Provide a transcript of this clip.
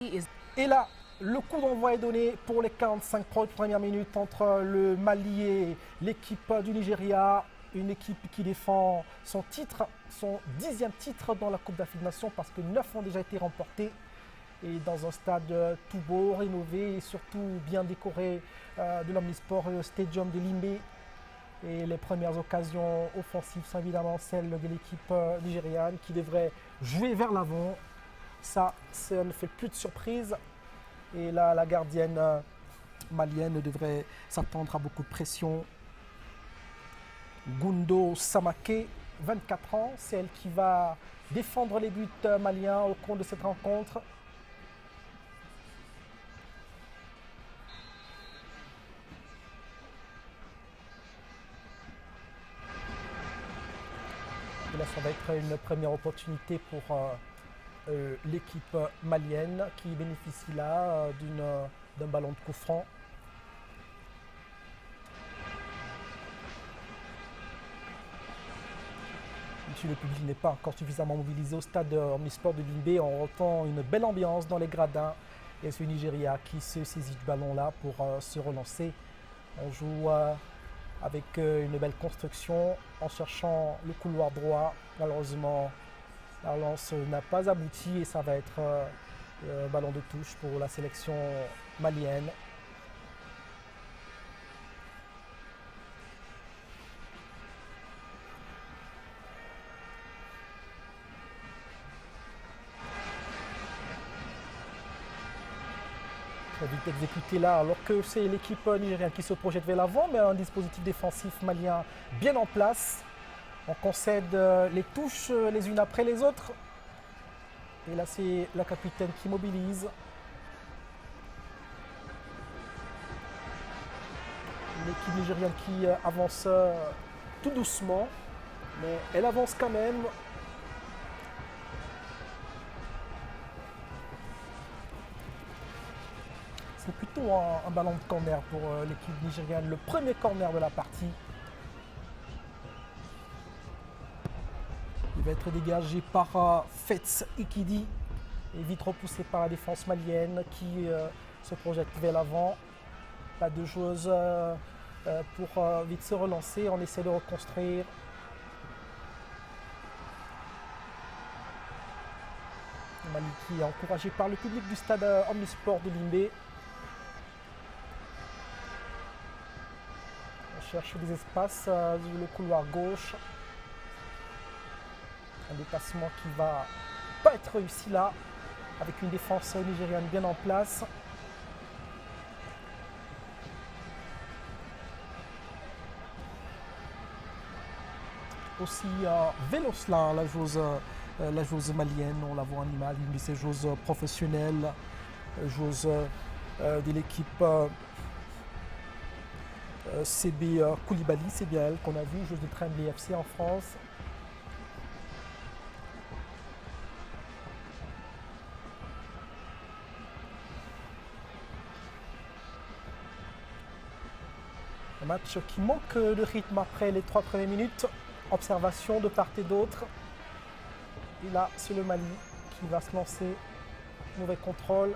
Et là, le coup d'envoi est donné pour les 45 premières minutes entre le Mali et l'équipe du Nigeria. Une équipe qui défend son titre, son 10e titre dans la Coupe d'Afrique des Nations parce que 9 ont déjà été remportés. Et dans un stade tout beau, rénové et surtout bien décoré de l'Omnisport Stadium de Limbe. Et les premières occasions offensives sont évidemment celles de l'équipe nigériane qui devrait jouer vers l'avant. Ça ne fait plus de surprise. Et là, la gardienne malienne devrait s'attendre à beaucoup de pression. Gundo Samake, 24 ans, c'est elle qui va défendre les buts maliens au cours de cette rencontre. Et là, ça va être une première opportunité pour l'équipe malienne qui bénéficie là d'un ballon de coup franc. Si le public n'est pas encore suffisamment mobilisé au stade Omnisport de Limbe, on entend une belle ambiance dans les gradins. Et c'est le Nigeria qui se saisit du ballon là pour se relancer. On joue avec une belle construction en cherchant le couloir droit. Malheureusement, la relance n'a pas abouti et ça va être un ballon de touche pour la sélection malienne. Très vite exécuté là, alors que c'est l'équipe nigériane qui se projette vers l'avant, mais un dispositif défensif malien bien en place. On concède les touches les unes après les autres. Et là, c'est la capitaine qui mobilise. L'équipe nigériane qui avance tout doucement, mais elle avance quand même. C'est plutôt un ballon de corner pour l'équipe nigériane, le premier corner de la partie. Il va être dégagé par Fetz Ikidi et vite repoussé par la défense malienne qui se projette vers l'avant. Pas de joueuse pour vite se relancer. On essaie de reconstruire. Le Mali qui est encouragé par le public du stade Omnisport de Limbe. On cherche des espaces sur le couloir gauche. Un dépassement qui ne va pas être réussi là, avec une défense nigériane bien en place. Aussi Velosla, la joueuse malienne, on la voit en image, une de ces joueuses professionnelles, joueuse de l'équipe CB Koulibaly, c'est bien elle qu'on a vu, joueuse de Tremblay FC en France. Un match qui manque de rythme après les 3 premières minutes. Observation de part et d'autre. Et là, c'est le Mali qui va se lancer. Mauvais contrôle.